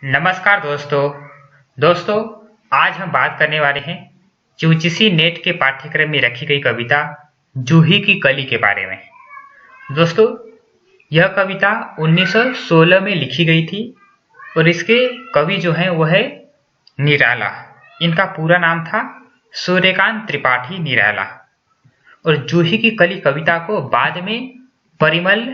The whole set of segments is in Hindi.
नमस्कार दोस्तों आज हम बात करने वाले हैं यूजीसी नेट के पाठ्यक्रम में रखी गई कविता जूही की कली के बारे में। दोस्तों, यह कविता 1916 में लिखी गई थी और इसके कवि जो हैं वह है निराला। इनका पूरा नाम था सूर्यकांत त्रिपाठी निराला। और जूही की कली कविता को बाद में परिमल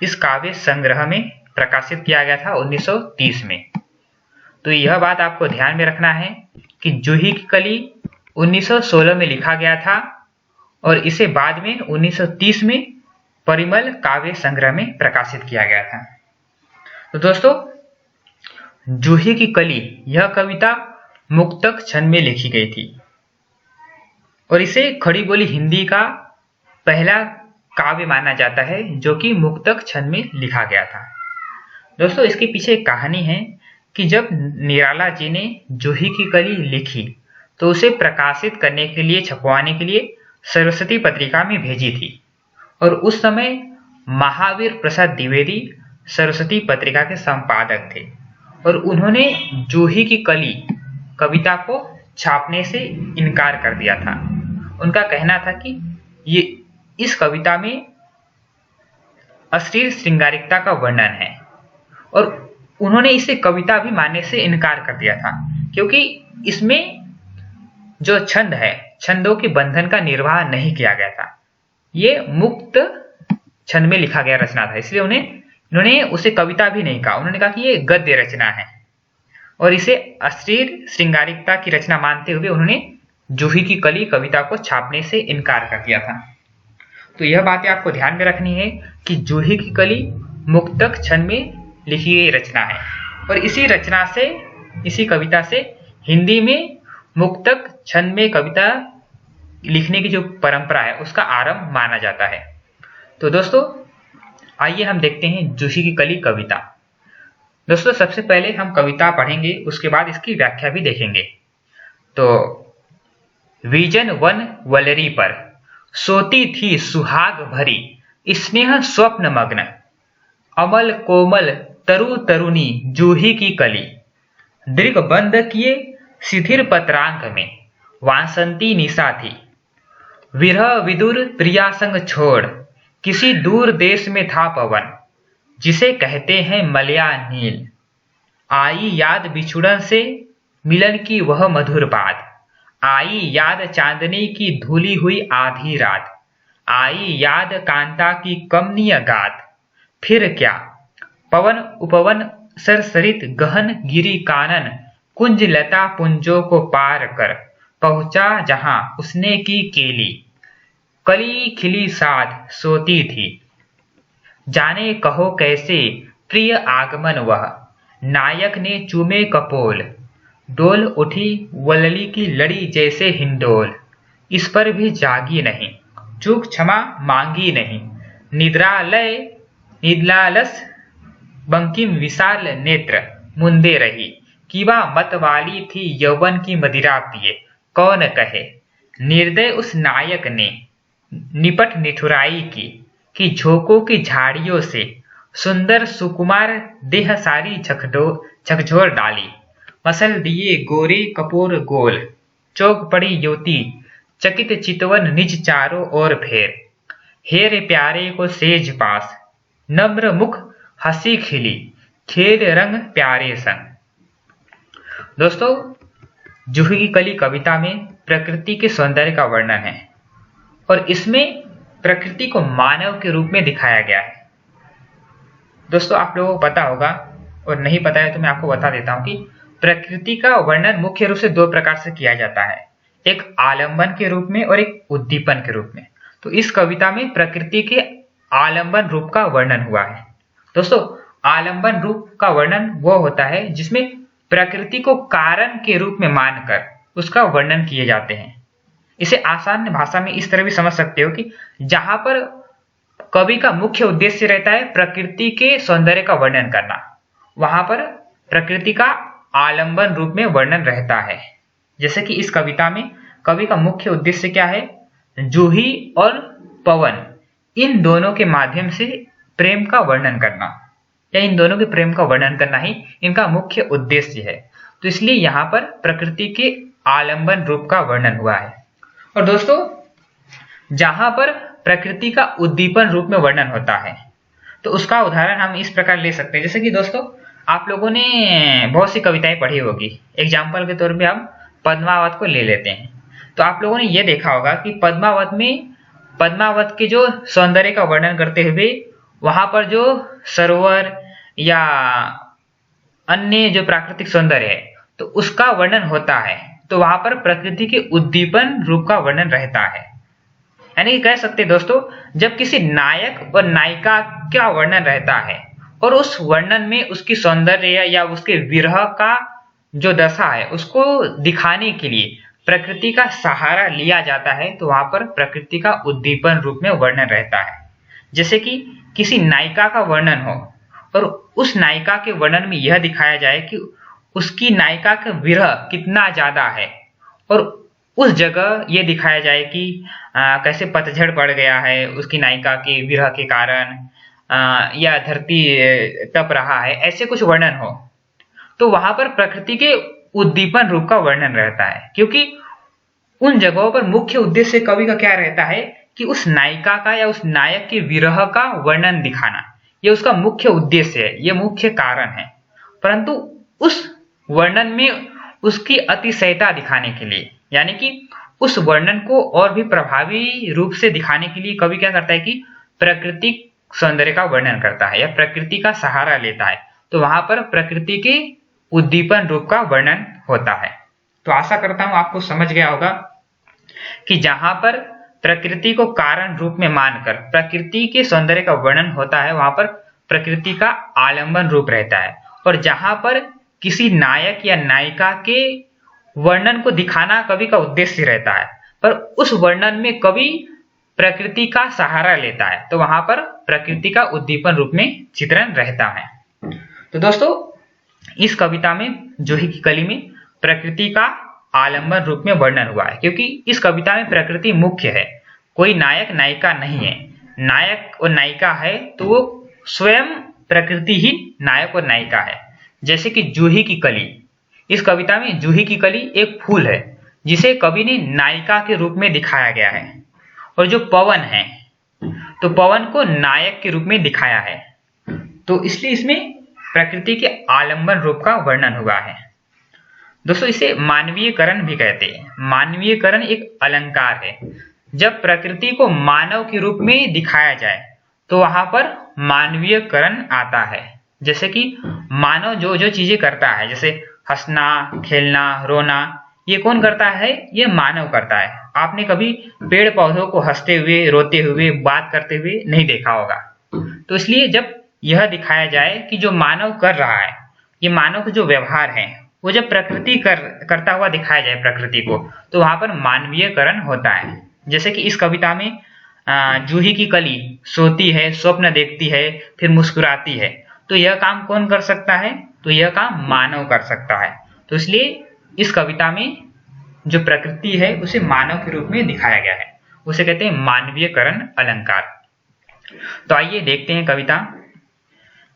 इस काव्य संग्रह में प्रकाशित किया गया था 1930 में। तो यह बात आपको ध्यान में रखना है कि जूही की कली 1916 में लिखा गया था और इसे बाद में 1930 में परिमल काव्य संग्रह में प्रकाशित किया गया था। तो दोस्तों, जूही की कली यह कविता मुक्तक छंद में लिखी गई थी और इसे खड़ी बोली हिंदी का पहला काव्य माना जाता है जो कि मुक्तक छंद में लिखा गया था। दोस्तों, इसके पीछे एक कहानी है कि जब निराला जी ने जूही की कली लिखी तो उसे प्रकाशित करने के लिए, छपवाने के लिए सरस्वती पत्रिका में भेजी थी और उस समय महावीर प्रसाद द्विवेदी सरस्वती पत्रिका के संपादक थे और उन्होंने जूही की कली कविता को छापने से इनकार कर दिया था। उनका कहना था कि ये इस कविता में अश्लील श्रृंगारिकता का वर्णन है और उन्होंने इसे कविता भी मानने से इनकार कर दिया था क्योंकि इसमें जो छंद है, छंदों के बंधन का निर्वाह नहीं किया गया था। ये मुक्त छंद में लिखा गया रचना था, इसलिए उन्होंने उसे कविता भी नहीं कहा। उन्होंने कहा कि ये गद्य रचना है और इसे अश्लील श्रृंगारिकता की रचना मानते हुए उन्होंने जूही की कली कविता को छापने से इनकार कर दिया था। तो यह बातें आपको ध्यान में रखनी है कि जूही की कली मुक्तक छंद में लिखी गई रचना है और इसी कविता से हिंदी में मुक्तक छंद में कविता लिखने की जो परंपरा है उसका आरंभ माना जाता है। तो दोस्तों, आइए हम देखते हैं जूही की कली कविता। दोस्तों, सबसे पहले हम कविता पढ़ेंगे, उसके बाद इसकी व्याख्या भी देखेंगे। तो विजन वन वलरी पर सोती थी सुहाग भरी, स्नेह स्वप्न मग्न, अमल कोमल तरु तरुणी जूही की कली, दृग बंद किए शिथिर पत्रांक में वासंती निशा थी, विरह विदुर प्रिया संग छोड़ किसी दूर देश में था पवन, जिसे कहते हैं मलया नील, आई याद बिछुड़न से मिलन की वह मधुर बात, आई याद चांदनी की धूली हुई आधी रात, आई याद कांता की कमनीय गात, फिर क्या पवन उपवन सरसरित गहन गिरी कानन, कुंज लता पुंजों को पार कर पहुंचा जहां उसने की केली, कली खिली साथ सोती थी, जाने कहो कैसे प्रिय आगमन वह, नायक ने चूमे कपोल, डोल उठी वलली की लड़ी जैसे हिंडोल, इस पर भी जागी नहीं, चूक क्षमा मांगी नहीं, निद्रालस बंकिम विशाल नेत्र मुंदे रही, कीवा मत वाली थी यौवन की मदिरा पिए, कौन कहे निर्दय उस नायक ने निपट निठुराई की, कि झोंकों की झाड़ियों से सुंदर सुकुमार देह सारी झकझोर डाली, मसल दिए गोरे कपूर गोल, चौक पड़ी युवती चकित चितवन निज चारों ओर फेर, हेर प्यारे को सेज पास नम्र मुख हंसी खिली, खेल रंग प्यारे संग। दोस्तों, जूही की कली कविता में प्रकृति के सौंदर्य का वर्णन है और इसमें प्रकृति को मानव के रूप में दिखाया गया है। दोस्तों, आप लोगों को पता होगा और नहीं पता है तो मैं आपको बता देता हूं कि प्रकृति का वर्णन मुख्य रूप से दो प्रकार से किया जाता है, एक आलंबन के रूप में और एक उद्दीपन के रूप में। तो इस कविता में प्रकृति के आलंबन रूप का वर्णन हुआ है। दोस्तों, आलंबन रूप का वर्णन वो होता है जिसमें प्रकृति को कारण के रूप में मानकर उसका वर्णन किए जाते हैं। इसे आसान भाषा में इस तरह भी समझ सकते हो कि जहां पर कवि का मुख्य उद्देश्य रहता है प्रकृति के सौंदर्य का वर्णन करना, वहां पर प्रकृति का आलंबन रूप में वर्णन रहता है। जैसे कि इस कविता में कवि का मुख्य उद्देश्य क्या है, जूही और पवन इन दोनों के माध्यम से प्रेम का वर्णन करना। या इन दोनों के प्रेम का वर्णन करना ही इनका मुख्य उद्देश्य है। तो इसलिए यहाँ पर प्रकृति के आलंबन रूप का वर्णन हुआ है। और दोस्तों, जहां पर प्रकृति का उद्दीपन रूप में वर्णन होता है तो उसका उदाहरण हम इस प्रकार ले सकते हैं, जैसे कि दोस्तों आप लोगों ने बहुत सी कविताएं पढ़ी होगी। एग्जाम्पल के तौर पे हम पद्मावत को ले लेते हैं। तो आप लोगों ने यह देखा होगा कि पद्मावत के जो सौंदर्य का वर्णन करते हुए वहां पर जो सरोवर या अन्य जो प्राकृतिक सौंदर्य है तो उसका वर्णन होता है, तो वहां पर प्रकृति के उद्दीपन रूप का वर्णन रहता है। यानी कह सकते हैं दोस्तों, जब किसी नायक और नायिका का वर्णन रहता है और उस वर्णन में उसकी सौंदर्य या उसके विरह का जो दशा है उसको दिखाने के लिए प्रकृति का सहारा लिया जाता है, तो वहां पर प्रकृति का उद्दीपन रूप में वर्णन रहता है। जैसे कि किसी नायिका का वर्णन हो और उस नायिका के वर्णन में यह दिखाया जाए कि उसकी नायिका का विरह कितना ज्यादा है, और उस जगह ये दिखाया जाए कि कैसे पतझड़ पड़ गया है उसकी नायिका के विरह के कारण, या धरती तप रहा है, ऐसे कुछ वर्णन हो, तो वहां पर प्रकृति के उद्दीपन रूप का वर्णन रहता है। क्योंकि उन जगहों पर मुख्य उद्देश्य कवि का क्या रहता है कि उस नायिका का या उस नायक के विरह का वर्णन दिखाना, ये उसका मुख्य उद्देश्य है, ये मुख्य कारण है। परंतु उस वर्णन में उसकी अतिशयता दिखाने के लिए, यानी कि उस वर्णन को और भी प्रभावी रूप से दिखाने के लिए कवि क्या करता है कि प्राकृतिक सौंदर्य का वर्णन करता है या प्रकृति का सहारा लेता है, तो वहां पर प्रकृति के उद्दीपन रूप का वर्णन होता है। तो आशा करता हूं आपको समझ गया होगा कि जहां पर प्रकृति को कारण रूप में मानकर प्रकृति के सौंदर्य का वर्णन होता है, वहां पर प्रकृति का आलंबन रूप रहता है। और जहां पर किसी नायक या नायिका के वर्णन को दिखाना कवि का उद्देश्य रहता है, पर उस वर्णन में कवि प्रकृति का सहारा लेता है, तो वहां पर प्रकृति का उद्दीपन रूप में चित्रण रहता है। तो दोस्तों, इस कविता में जूही की कली में प्रकृति का आलंबन रूप में वर्णन हुआ है, क्योंकि इस कविता में प्रकृति मुख्य है, कोई नायक नायिका नहीं है। नायक और नायिका है तो वो स्वयं प्रकृति ही नायक और नायिका है। जैसे कि जूही की कली, इस कविता में जूही की कली एक फूल है जिसे कवि ने नायिका के रूप में दिखाया गया है, और जो पवन है तो पवन को नायक के रूप में दिखाया है। तो इसलिए इसमें प्रकृति के आलंबन रूप का वर्णन हुआ है। दोस्तों, इसे मानवीयकरण भी कहते हैं। मानवीयकरण एक अलंकार है। जब प्रकृति को मानव के रूप में दिखाया जाए तो वहां पर मानवीयकरण आता है। जैसे कि मानव जो जो चीजें करता है, जैसे हंसना, खेलना, रोना, ये कौन करता है? ये मानव करता है। आपने कभी पेड़ पौधों को हंसते हुए, रोते हुए, बात करते हुए नहीं देखा होगा। तो इसलिए जब यह दिखाया जाए कि जो मानव कर रहा है, ये मानव का जो व्यवहार है, वो जब प्रकृति करता हुआ दिखाया जाए प्रकृति को, तो वहां पर मानवीयकरण होता है। जैसे कि इस कविता में जूही की कली सोती है, स्वप्न देखती है, फिर मुस्कुराती है, तो यह काम कौन कर सकता है? तो यह काम मानव कर सकता है। तो इसलिए इस कविता में जो प्रकृति है उसे मानव के रूप में दिखाया गया है, उसे कहते हैं मानवीयकरण अलंकार। तो आइए देखते हैं कविता।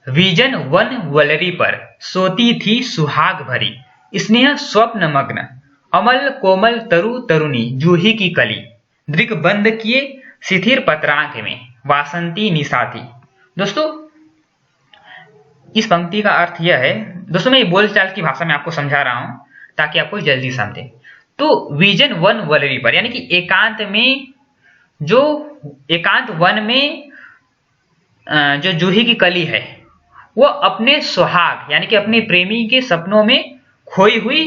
विजन वन वलरी पर सोती थी सुहाग भरी, स्नेह स्वप्न मग्न, अमल कोमल तरु तरुणी जूही की कली, दृग बंद किए शिथिर पत्रांक में वासंती निशा थी। दोस्तों, इस पंक्ति का अर्थ यह है, दोस्तों मैं ये बोलचाल की भाषा में आपको समझा रहा हूं ताकि आपको जल्दी समझे। तो विजन वन वलरी पर, यानी कि एकांत में, जो एकांत वन में जो जूही की कली है वो अपने सुहाग यानी कि अपने प्रेमी के सपनों में खोई हुई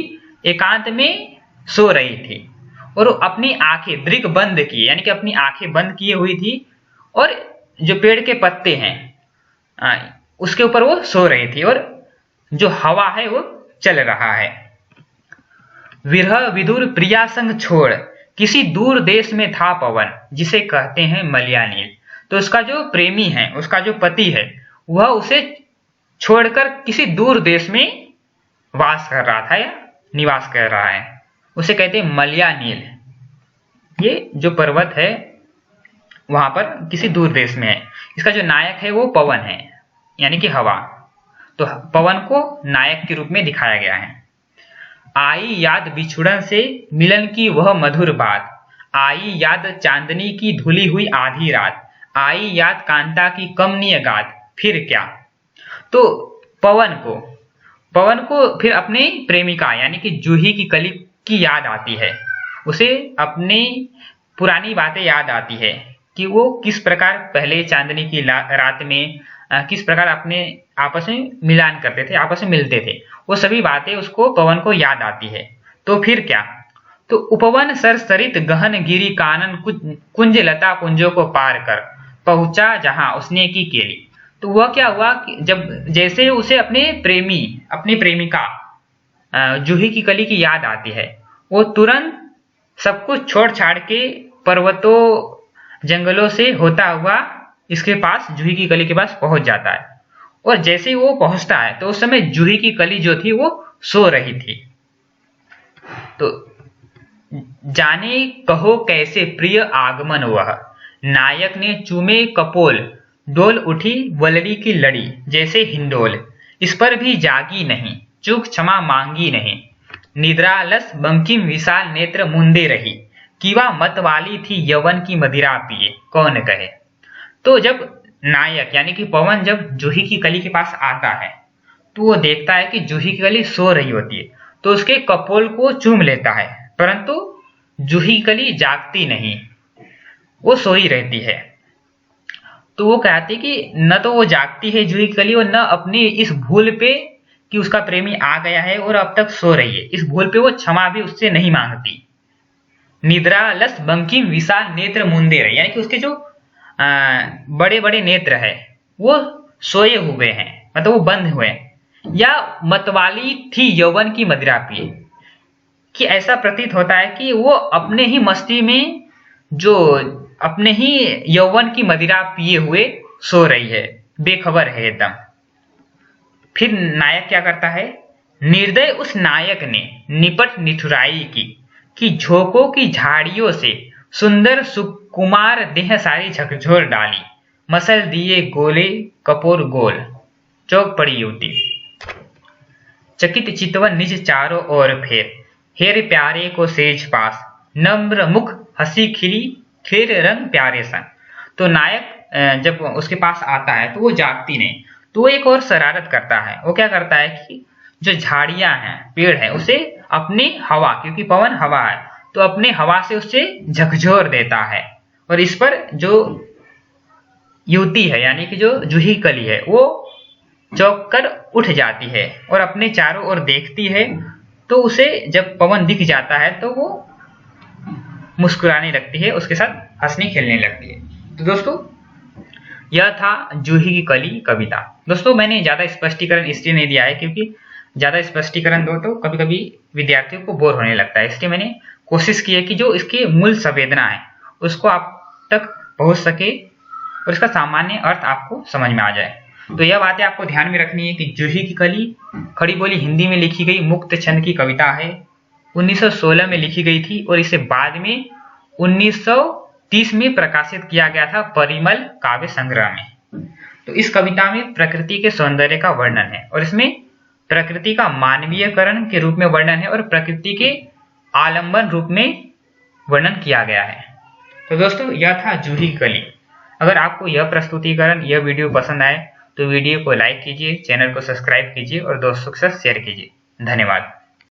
एकांत में सो रही थी, और अपनी आंखें दृग बंद किए, यानी कि अपनी आंखें बंद किए हुई थी, और जो पेड़ के पत्ते हैं उसके ऊपर वो सो रही थी, और जो हवा है वो चल रहा है। विरह विदुर प्रिया संग छोड़ किसी दूर देश में था पवन, जिसे कहते हैं मलयानील। तो उसका जो प्रेमी है, उसका जो पति है, वह उसे छोड़कर किसी दूर देश में वास कर रहा था या निवास कर रहा है, उसे कहते हैं मलयानील। ये जो पर्वत है वहां पर किसी दूर देश में है। इसका जो नायक है वो पवन है, यानी कि हवा। तो पवन को नायक के रूप में दिखाया गया है। आई याद बिछुड़न से मिलन की वह मधुर बात, आई याद चांदनी की धुली हुई आधी रात, आई याद कांता की कमनीय गात, फिर क्या। तो पवन को फिर अपने प्रेमिका यानी कि जूही की कली की याद आती है। उसे अपनी पुरानी बातें याद आती है कि वो किस प्रकार पहले चांदनी की रात में किस प्रकार अपने आपस में मिलान करते थे, आपस में मिलते थे। वो सभी बातें उसको पवन को याद आती है। तो फिर क्या। तो उपवन सरसरित गहन गिरी कानन कुंज लता कुंजों को पार कर पहुंचा जहां उसने की केली। तो वह क्या हुआ कि जब जैसे उसे अपनी प्रेमिका जूही की कली की याद आती है, वो तुरंत सब कुछ छोड़ छाड़ के पर्वतों जंगलों से होता हुआ इसके पास जूही की कली के पास पहुंच जाता है। और जैसे ही वो पहुंचता है तो उस समय जूही की कली जो थी वो सो रही थी। तो जाने कहो कैसे प्रिय आगमन वह, नायक ने चूमे कपोल, डोल उठी वलड़ी की लड़ी जैसे हिंडोल, इस पर भी जागी नहीं, चूक क्षमा मांगी नहीं, निद्रालस बंकिम विशाल नेत्र मुंदे रही, कीवा मत वाली थी यवन की मदिरा पिए कौन कहे। तो जब नायक यानी कि पवन जब जूही की कली के पास आता है तो वो देखता है कि जूही की कली सो रही होती है, तो उसके कपोल को चूम लेता है, परंतु जूही की कली जागती नहीं, वो सोई रहती है। तो वो कहती कि न तो वो जागती है जूही की कली और न अपनी इस भूल पे कि उसका प्रेमी आ गया है और अब तक सो रही है, इस भूल पे वो क्षमा भी उससे नहीं मांगती। निद्रालस बंकिम विशाल नेत्र मुंदे रही, यानी कि उसके जो बड़े बड़े नेत्र है वो सोए हुए हैं, मतलब वो बंद हुए हैं। या मतवाली थी यौवन की मदिरा पिए, कि ऐसा प्रतीत होता है कि वो अपने ही मस्ती में जो अपने ही यौवन की मदिरा पिए हुए सो रही है, बेखबर है एकदम। फिर नायक क्या करता है, निर्दय उस नायक ने निपट निठुराई की, कि झोंकों की झाड़ियों से सुंदर सुकुमार देह सारी झकझोर डाली, मसल दिए गोले कपोर गोल, चौक पड़ी युवती। चकित चितवन निज चारों ओर फेर, हेर प्यारे को सेज पास, नम्र मुख हंसी खिली खेर रंग प्यारे सन। तो नायक जब उसके पास आता है तो वो जागती नहीं, तो वो एक और शरारत करता है। वो क्या करता है कि जो झाड़ियां हैं, पेड़ है, उसे अपनी हवा, क्योंकि पवन हवा है, तो अपने हवा से उससे झकझोर देता है। और इस पर जो युवती है यानी कि जो जूही कली है वो चौंक कर उठ जाती है और अपने चारों ओर देखती है। तो उसे जब पवन दिख जाता है तो वो मुस्कुराने लगती है, उसके साथ हंसने खेलने लगती है। तो दोस्तों यह था जूही की कली कविता। दोस्तों मैंने ज्यादा स्पष्टीकरण इसलिए नहीं दिया है क्योंकि ज्यादा स्पष्टीकरण दो तो कभी कभी विद्यार्थियों को बोर होने लगता है, इसलिए मैंने कोशिश की है कि जो इसकी मूल संवेदना है उसको आप तक पहुंच सके और इसका सामान्य अर्थ आपको समझ में आ जाए। तो यह बातें आपको ध्यान में रखनी है कि जूही की कली खड़ी बोली हिंदी में लिखी गई मुक्त छंद की कविता है, 1916 में लिखी गई थी और इसे बाद में 1930 में प्रकाशित किया गया था परिमल काव्य संग्रह में। तो इस कविता में प्रकृति के सौंदर्य का वर्णन है और इसमें प्रकृति का मानवीयकरण के रूप में वर्णन है और प्रकृति के आलंबन रूप में वर्णन किया गया है। तो दोस्तों यह था जूही की कली। अगर आपको यह प्रस्तुतिकरण, यह वीडियो पसंद आए तो वीडियो को लाइक कीजिए, चैनल को सब्सक्राइब कीजिए और दोस्तों के साथ शेयर कीजिए। धन्यवाद।